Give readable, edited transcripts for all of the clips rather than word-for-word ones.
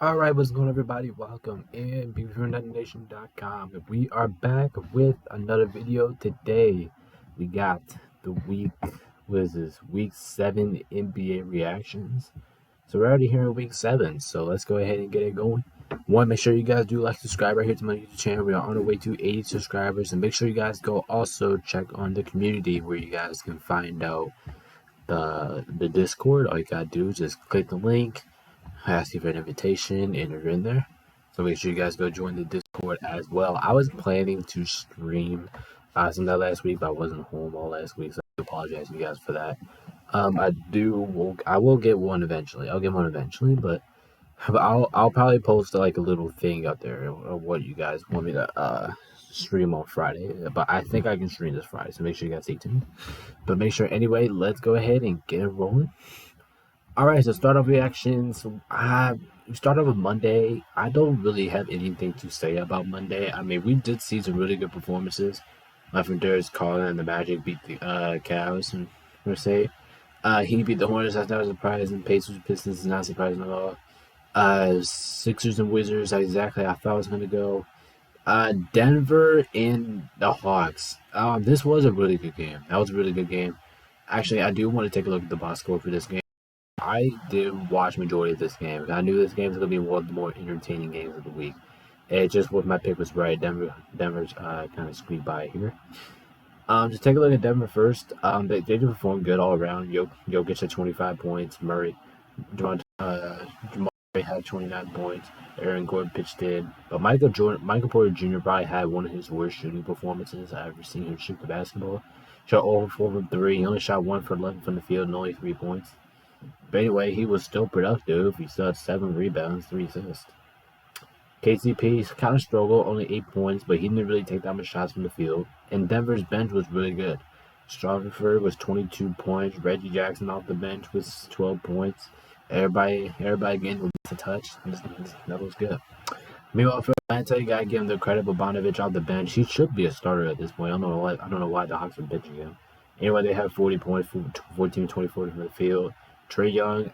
Alright, what's going on, everybody? Welcome in BeaverNation.com. We are back with another video today. We got the week 7 NBA reactions. So we're already here in week 7, so let's go ahead and get it going. One, make sure you guys do subscribe right here to my YouTube channel. We are on our way to 80 subscribers, and make sure you guys go also check on the community where you guys can find out the Discord. All you gotta do is just click the link, ask you for an invitation, and you're in there. So make sure you guys go join the Discord as well. I was planning to stream some that last week, but I wasn't home all last week, so I apologize to you guys for that. I will get one eventually. I'll get one eventually, but I'll probably post a little thing up there of what you guys want me to stream on Friday. But I think I can stream this Friday, so make sure you guys stay tuned. But make sure anyway, let's go ahead and get it rolling. All right, so start off reactions. We start off with Monday. I don't really have anything to say about Monday. I mean, we did see some really good performances. From Darius Carlin and the Magic beat the Cavs, and per se. He beat the Hornets. That's not surprising. Pacers, Pistons is not surprising at all. Sixers and Wizards, exactly how I thought it was going to go. Denver and the Hawks. This was a really good game. That was a really good game. Actually, I do want to take a look at the box score for this game. I did watch majority of this game. I knew this game was going to be one of the more entertaining games of the week. It just what my pick was right. Denver's kind of squeaked by here. Just take a look at Denver first. They did perform good all around. Jokic had 25 points. Jamal Murray had 29 points. Aaron Gordon pitched in. But Michael Porter Jr. probably had one of his worst shooting performances I've ever seen him shoot the basketball. Shot over 4 from 3. He only shot 1 for 11 from the field and only 3 points. But anyway, he was still productive. He still had 7 rebounds, 3 assists. KCP kind of struggled, only 8 points, but he didn't really take that much shots from the field. And Denver's bench was really good. Strawford was 22 points. Reggie Jackson off the bench was 12 points. Everybody getting a touch. That was good. Meanwhile, for Atlanta, you gotta give him the credit. Bogdanovic off the bench, he should be a starter at this point. I don't know why the Hawks are benching him. Anyway, they have 40 points, 14-24 from the field. Trae Young,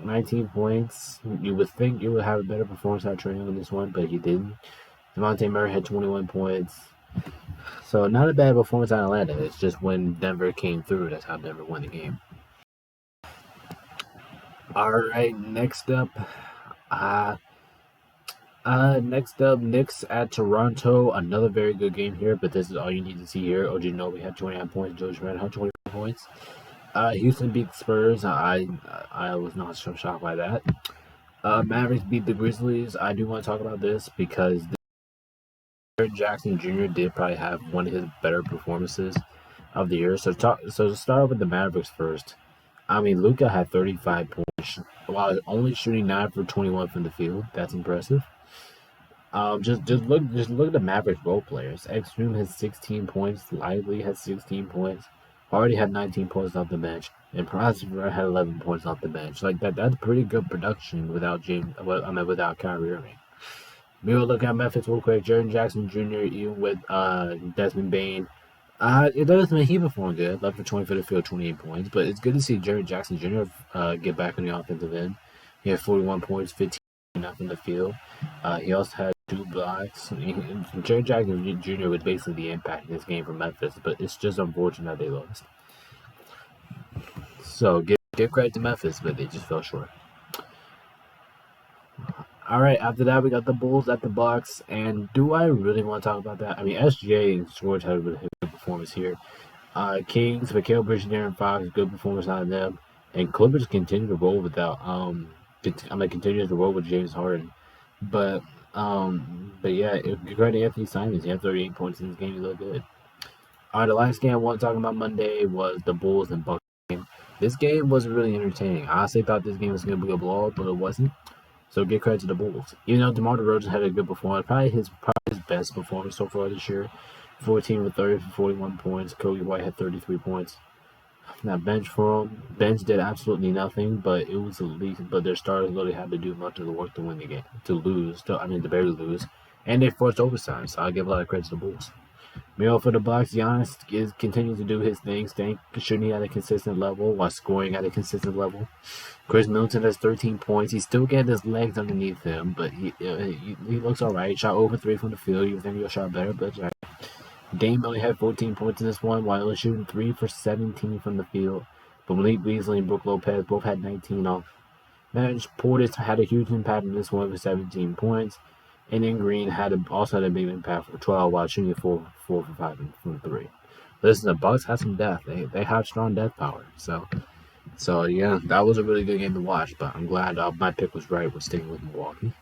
19 points. You would think you would have a better performance out of Trae Young in this one, but he didn't. Dejounte Murray had 21 points. So not a bad performance out of Atlanta. It's just when Denver came through, that's how Denver won the game. All right, next up, Knicks at Toronto. Another very good game here, but this is all you need to see here. OG Anunoby had 29 points. George Grant had 24 points. Houston beat the Spurs. I was not so shocked by that. Mavericks beat the Grizzlies. I do want to talk about this because Jaren Jackson Jr. did probably have one of his better performances of the year. So to start off with the Mavericks first. I mean, Luka had 35 points while only shooting 9 for 21 from the field. That's impressive. Just look at the Mavericks role players. Extreme has 16 points. Lively has 16 points. Hardy had 19 points off the bench, and Prosper had 11 points off the bench. That's pretty good production without Kyrie Irving. We will look at Memphis real quick. Jaren Jackson Jr. even with Desmond Bane. It does mean he performed good. Left for 20 for the field, 28 points. But it's good to see Jaren Jackson Jr. Get back on the offensive end. He had 41 points, 15 from the field. He also had 2 blocks. Jaren Jackson Jr. was basically the impact in this game for Memphis, but it's just unfortunate that they lost. So give credit to Memphis, but they just fell short. All right, after that, we got the Bulls at the Bucks, and do I really want to talk about that? I mean, SGA and George had a really good performance here. Kings, Mikal Bridges, Darren Fox, good performance out of them, and Clippers continue to roll without continue to roll with James Harden, but yeah, credit to Anthony Simons. He had 38 points in this game. He looked good. All right, the last game I want to talk about Monday was the Bulls and Bucks game. This game was really entertaining. I honestly thought this game was going to be a blowout, but it wasn't. So give credit to the Bulls. You know, DeMar DeRozan had a good performance. Probably his best performance so far this year. 14 with 30 for 41 points. Kobe White had 33 points. Now bench for him. Bench did absolutely nothing, but it was at least. But their starters really had to do much of the work to win the game, to barely lose, and they forced overtime. So I give a lot of credit to the Bulls. Meanwhile, for the Bucks, Giannis continues to do his thing, staying shooting at a consistent level while scoring at a consistent level. Chris Middleton has 13 points. He's still getting his legs underneath him, but he looks all right. Shot over 3 from the field. You think he'll shot better, but it's all right. Dame only had 14 points in this one, while he was shooting 3 for 17 from the field. But Malik Beasley and Brook Lopez both had 19 off bench. Portis had a huge impact in this one with 17 points. And then Green also had a big impact for 12 while shooting 4 for 5 from 3. Listen, the Bucks have some depth. They have strong depth power. So yeah, that was a really good game to watch. But I'm glad my pick was right with staying with Milwaukee.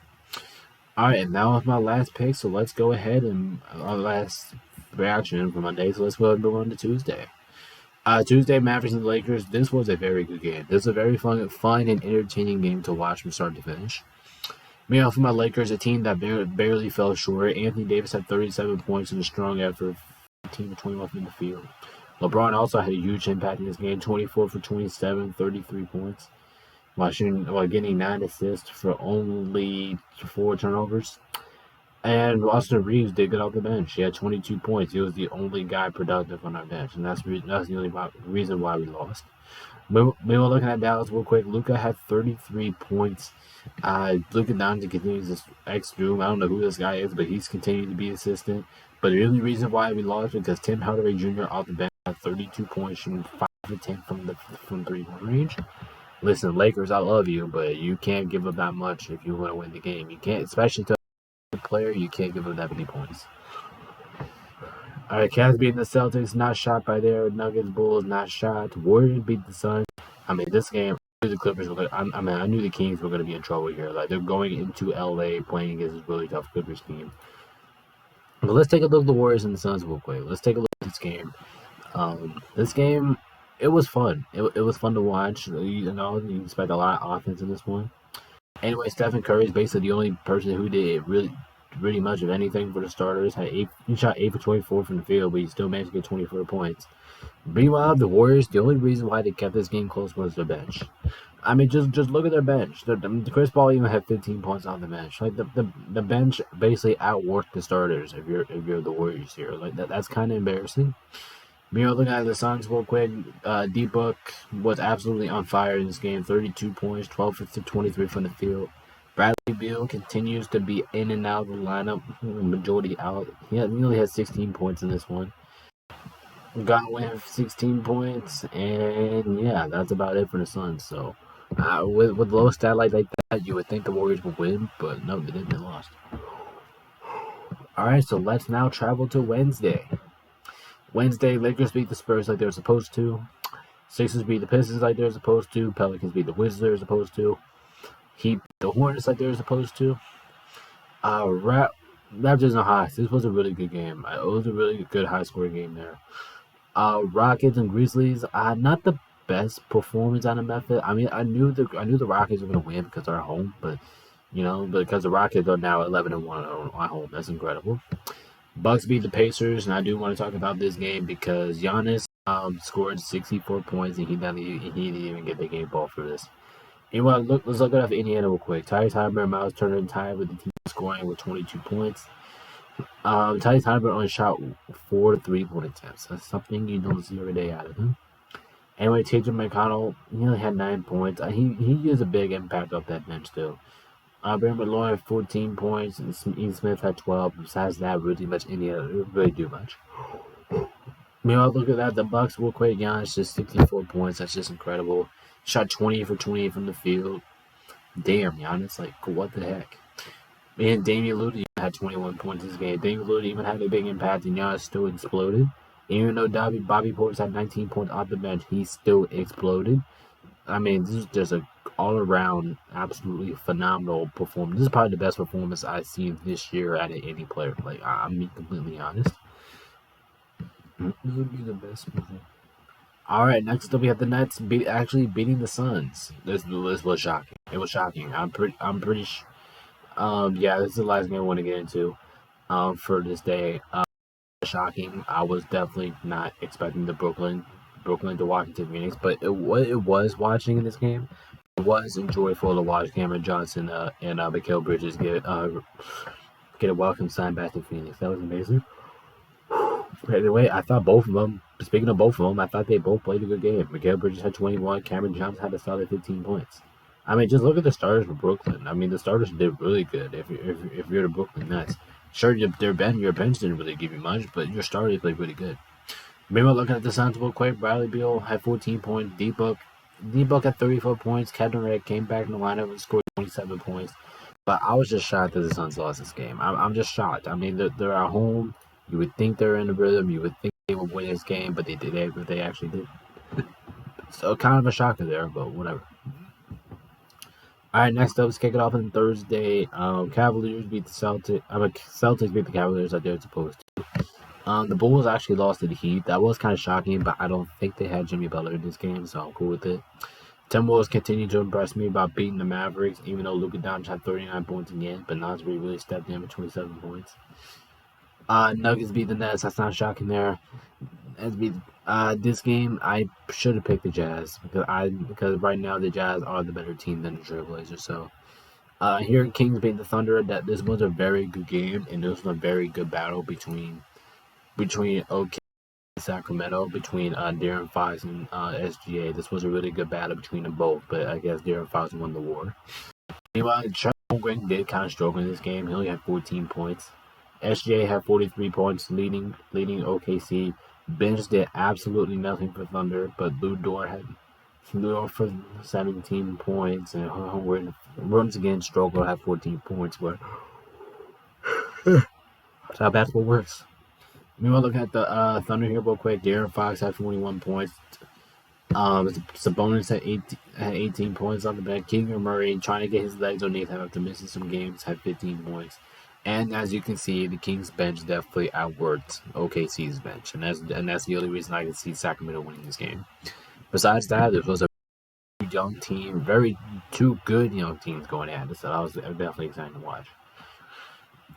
All right, and now with my last pick. So let's go ahead and our last reaction for Monday. So let's go ahead and move on to Tuesday. Tuesday, Mavericks and Lakers. This was a very good game. This was a very fun and entertaining game to watch from start to finish. Meanwhile, for my Lakers, a team that barely fell short. Anthony Davis had 37 points in a strong effort, 15 to 21 from the field. LeBron also had a huge impact in this game, 24 for 27, 33 points, while getting 9 assists for only 4 turnovers. And Austin Reeves did get off the bench. He had 22 points. He was the only guy productive on our bench, and that's the only reason why we lost. We were looking at Dallas real quick. Luka had 33 points. Luka Doncic continues this X-Doom. I don't know who this guy is, but he's continued to be assistant. But the only reason why we lost was because Tim Hardaway Jr. off the bench had 32 points, shooting 5 to 10 from 3-point range. Listen, Lakers, I love you, but you can't give up that much if you want to win the game. You can't, especially to a player, you can't give up that many points. All right, Cavs beating the Celtics, not shot by their Nuggets. Bulls, not shot. Warriors beat the Suns. I mean, this game, the Clippers were. I knew the Kings were going to be in trouble here. Like, they're going into LA playing against this really tough Clippers team. But let's take a look at the Warriors and the Suns real quick. Let's take a look at this game. This game, it was fun. It was fun to watch. You expect a lot of offense in this one. Anyway, Stephen Curry is basically the only person who did really much of anything for the starters. He shot 8 for 24 from the field, but he still managed to get 24 points. Meanwhile, the Warriors, the only reason why they kept this game close was their bench. I mean, just look at their bench. Chris Paul even had 15 points on the bench. Like the bench basically outworked the starters. If you're the Warriors here, like that's kind of embarrassing. Meanwhile, looking at the Suns real quick, D-Book was absolutely on fire in this game. 32 points, 12 for 23 from the field. Bradley Beal continues to be in and out of the lineup, majority out. He only had 16 points in this one. Godwin 16 points, and yeah, that's about it for the Suns. So, with low stat like that, you would think the Warriors would win, but no, they didn't. They lost. All right, so let's now travel to Wednesday. Wednesday, Lakers beat the Spurs like they were supposed to. Sixers beat the Pistons like they were supposed to. Pelicans beat the Wizards like they were supposed to. Heat the Hornets like they were supposed to. Raptors and Hawks. This was a really good game. It was a really good high-scoring game there. Rockets and Grizzlies. Not the best performance out of Memphis. I mean, I knew the Rockets were going to win because they're at home, but because the Rockets are now 11-1 at home. That's incredible. Bucks beat the Pacers, and I do want to talk about this game because Giannis scored 64 points, and he didn't even get the game ball for this. Anyway, let's look at Indiana real quick. Tyrese Haliburton and Miles Turner tied with the team scoring with 22 points. Tyrese Haliburton only shot 4 3-point attempts. That's something you don't see every day out of him. Anyway, T.J. McConnell, he only had 9 points. He used a big impact off that bench, too. Brandon Malone had 14 points, and Ian Smith had 12. Besides that, really much Indiana didn't really do much. Meanwhile, look at that. The Bucks real quick. Giannis just 64 points. That's just incredible. Shot 20 for 28 from the field. Damn, Giannis, like, what the heck? And Damian Lillard had 21 points this game. Damian Lillard even had a big impact, and Giannis still exploded. Even though Bobby Portis had 19 points off the bench, he still exploded. I mean, this is just an all-around, absolutely phenomenal performance. This is probably the best performance I've seen this year out of any player. Like, I'm being completely honest. This would be the best performance. All right, next up we have the Nets actually beating the Suns. This was shocking. It was shocking. I'm pretty sure. Yeah, this is the last game I want to get into. For this day, shocking. I was definitely not expecting the Brooklyn to Washington Phoenix, but it was watching in this game. It was enjoyable to watch Cameron Johnson and Mikal Bridges get a welcome sign back to Phoenix. That was amazing. By the way, I thought both of them. Speaking of both of them, I thought they both played a good game. Mikal Bridges had 21. Cameron Johnson had a solid 15 points. I mean, just look at the starters for Brooklyn. I mean, the starters did really good. If you're the Brooklyn Nets, sure, your bench didn't really give you much, but your starters played really good. Meanwhile, looking at the Suns real quick, Bradley Beal had 14 points. D-Book had 34 points. Kevin Durant came back in the lineup and scored 27 points. But I was just shocked that the Suns lost this game. I'm just shocked. I mean, they're at home. You would think they're in the rhythm. You would think they would win this game, but they actually did. So kind of a shocker there, but whatever. All right, next up, let's kick it off on Thursday. Cavaliers beat the Celtics. Celtics beat the Cavaliers like they're supposed to. The Bulls actually lost to the Heat. That was kind of shocking, but I don't think they had Jimmy Butler in this game, so I'm cool with it. Timberwolves continue to impress me by beating the Mavericks, even though Luka Doncic had 39 points again, but Nasri really stepped in with 27 points. Nuggets beat the Nets. That's not shocking there. This game, I should have picked the Jazz because right now the Jazz are the better team than the Trailblazers. So here Kings beat the Thunder. That this was a very good game, and this was a very good battle between OK and Sacramento, between De'Aaron Fox and SGA. This was a really good battle between them both, but I guess De'Aaron Fox won the war. Meanwhile, Chet Holmgren did kind of struggle in this game. He only had 14 points. SGA had 43 points, leading OKC. Bench did absolutely nothing for Thunder, but Lou Dort for 17 points, and Holmgren once again struggled, had 14 points. But that's how basketball works. Meanwhile, look at the Thunder here real quick. De'Aaron Fox had 21 points. Sabonis had 18 points on the bench. Keegan Murray, trying to get his legs underneath him after missing some games, had 15 points. And as you can see, the Kings bench definitely outworked OKC's bench, and that's the only reason I can see Sacramento winning this game. Besides that, this was a young team, two good young teams going at it, so I was definitely excited to watch.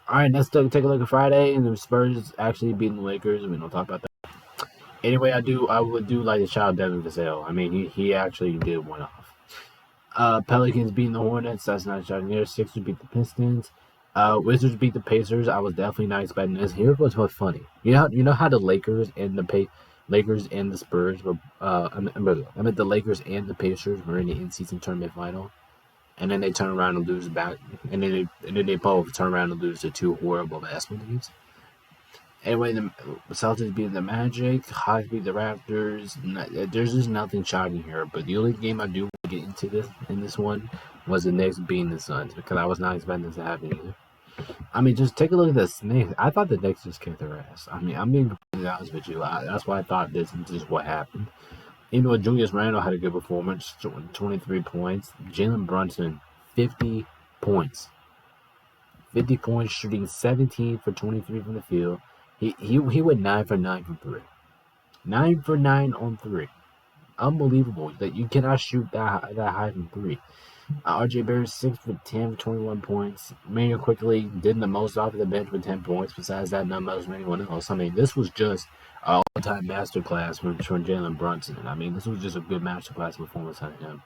All right, let's take a look at Friday, and the Spurs actually beating the Lakers. We don't talk about that. Anyway, I would do like to shout out Devin Vassell. I mean, he actually did one off. Pelicans beating the Hornets. That's not shocking there. Sixers beat the Pistons. Wizards beat the Pacers. I was definitely not expecting this. Here's what's funny. You know how the Lakers and the Spurs were. I meant the Lakers and the Pacers were in the in-season tournament final, and then they turn around and lose back, and then they both turn around and lose to two horrible basketball teams. Anyway, the Celtics beat the Magic. Hawks beat the Raptors. There's just nothing shocking here. But the only game I do want to get into in this one was the Knicks beating the Suns, because I was not expecting this to happen either. I mean, just take a look at the Knicks. I thought the Knicks just kicked their ass. I mean, I'm being completely honest with you. That's why I thought this is just what happened. Julius Randle had a good performance, 23 points. Jalen Brunson, 50 points. 50 points, shooting 17 for 23 from the field. He went 9 for 9 from 3. 9 for 9 on 3. Unbelievable that you cannot shoot that high from 3. RJ Barrett 6 for 10 for 21 points. Manuel quickly did the most off of the bench with 10 points. Besides that, not much from anyone else. I mean, this was just an all-time masterclass from Jalen Brunson. I mean, this was just a good masterclass performance on him.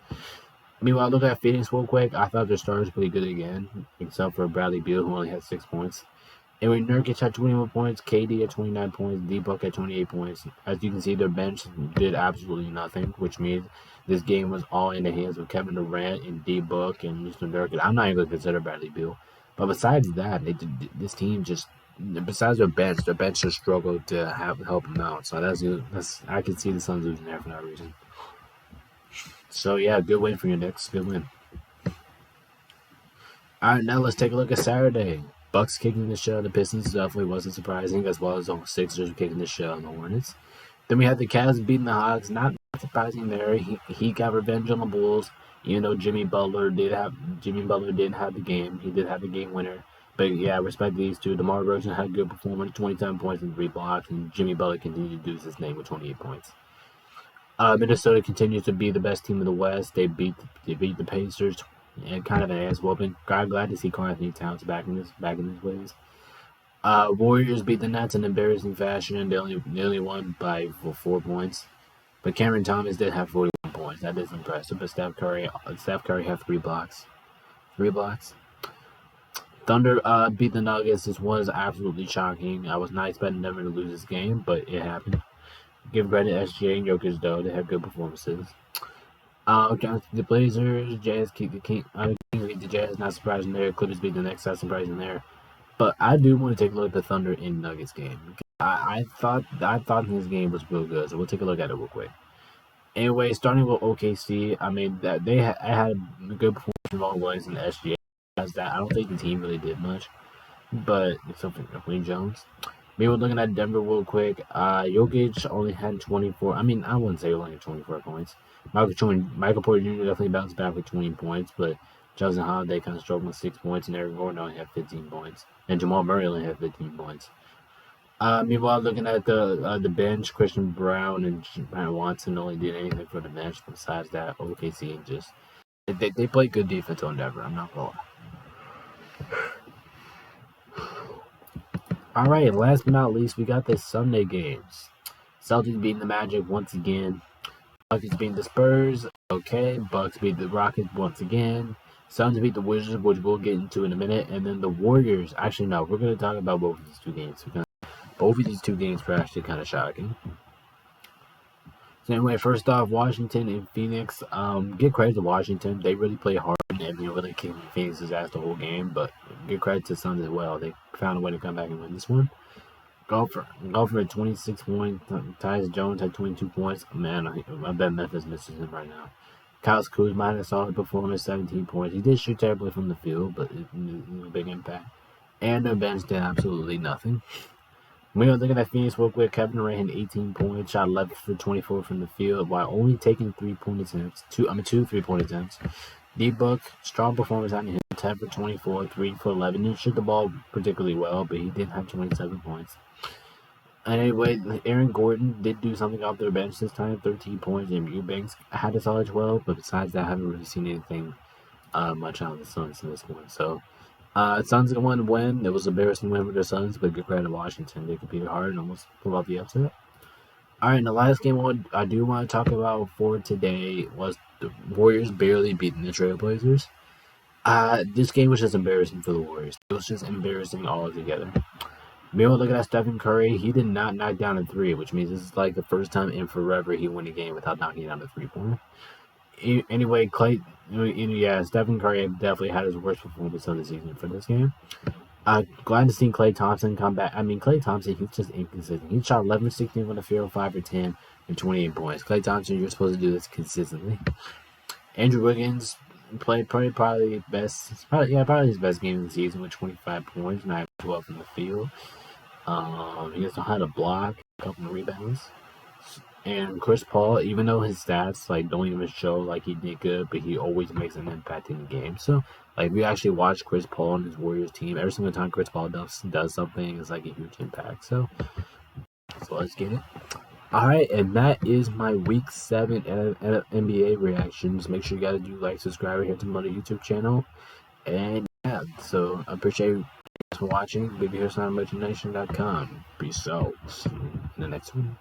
Meanwhile, look at Phoenix real quick. I thought their starters played good again, except for Bradley Beal, who only had 6 points. Anyway, Nurkic had 21 points, KD had 29 points, D-Book had 28 points. As you can see, their bench did absolutely nothing, which means this game was all in the hands of Kevin Durant and D-Book and Mr. Nurkic. I'm not even going to consider Bradley Beal. But besides that, this team just, besides their bench just struggled to help them out. So that's I can see the Suns losing there for that reason. So yeah, good win for your Knicks. Good win. All right, now let's take a look at Saturday. Bucks kicking the shit out of the Pistons definitely wasn't surprising, as well as the Sixers kicking the shit out of the Hornets. Then we had the Cavs beating the Hawks. Not surprising there. He got revenge on the Bulls, even though Jimmy Butler didn't have the game. He did have the game winner. But yeah, I respect these two. DeMar DeRozan had a good performance, 27 points and 3 blocks, and Jimmy Butler continued to do his name with 28 points. Minnesota continues to be the best team in the West. They beat the Pacers. And kind of an ass whooping. Glad to see Karl-Anthony Towns back in his ways. Warriors beat the Nets in embarrassing fashion. They only won by 4 points. But Cameron Thomas did have 41 points. That is impressive. But Steph Curry had 3 blocks. 3 blocks. Thunder beat the Nuggets. This was absolutely shocking. I was not expecting Denver to lose this game, but it happened. Give credit to SGA and Jokic though; they had good performances. The Blazers, Jazz keep the King. Kings beat the Jazz. Not surprising there. Clippers beat the Knicks. Not surprising there. But I do want to take a look at the Thunder in Nuggets game. I thought this game was real good, so we'll take a look at it real quick. Anyway, starting with OKC, I mean that I had a good performance from all boys in the SGA. That I don't think the team really did much, but except for Wayne Jones. We were looking at Denver real quick. Jokic only had 24. I mean, I wouldn't say only 24 points. Michael Porter Jr. definitely bounced back with 20 points, but Justin Holiday kind of struggled with 6 points, and Eric Gordon only had 15 points, and Jamal Murray only had 15 points. Meanwhile, looking at the bench, Christian Brown and Brandon Watson only did anything for the bench. Besides that, OKC just they played good defense on Denver. I'm not gonna lie. All right, last but not least, we got the Sunday games. Celtics beating the Magic once again. Buckets beating the Spurs. Okay, Bucks beat the Rockets once again. Suns beat the Wizards, which we'll get into in a minute, and then the Warriors. Actually, no, we're gonna talk about both of these two games. Both of these two games were actually kind of shocking. So anyway, first off, Washington and Phoenix. Give credit to Washington. They really played hard and really kicked Phoenix's ass the whole game. But give credit to Suns as well. They found a way to come back and win this one. Golfer had 26 points. Tyus Jones had 22 points. Man, I bet Memphis misses him right now. Kyle Kuzma had a solid performance, 17 points. He did shoot terribly from the field, but it was a big impact. And their bench did absolutely nothing. We're going to look at that Phoenix real quick. Kevin Durant had 18 points, shot 11 for 24 from the field while only taking 3-point attempts. Two 3-point attempts. D-Book, strong performance out of him, 10 for 24, 3 for 11. He didn't shoot the ball particularly well, but he did have 27 points. Anyway, Aaron Gordon did do something off their bench this time, 13 points, and Eubanks had a solid 12, but besides that, I haven't really seen anything much out of the Suns in this one. So, Suns won to win. It was an embarrassing win for the Suns, but good credit to Washington. They competed hard and almost pulled off the upset. All right, the last game I do want to talk about for today was the Warriors barely beating the Trailblazers. This game was just embarrassing for the Warriors. It was just embarrassing altogether. We were looking at Stephen Curry. He did not knock down a three, which means this is like the first time in forever he won a game without knocking down a three-pointer. Anyway, Stephen Curry definitely had his worst performance of the season for this game. Glad to see Klay Thompson come back. I mean, Klay Thompson, he's just inconsistent. He shot 11-16 from the field, 5 for 10, and 28 points. Klay Thompson, you're supposed to do this consistently. Andrew Wiggins played probably his best game of the season with 25 points, 9 for 12 from the field. He also had a block, a couple of rebounds. And Chris Paul, even though his stats don't even show like he did good, but he always makes an impact in the game. So we actually watch Chris Paul and his Warriors team. Every single time Chris Paul does something, it's like a huge impact. So let's get it. All right, and that is my Week 7 NBA reactions. Make sure you guys do like, subscribe here to my YouTube channel. And yeah, so I appreciate you guys for watching. BabyHairSoundMerchandise.com. Peace out. See you in the next one.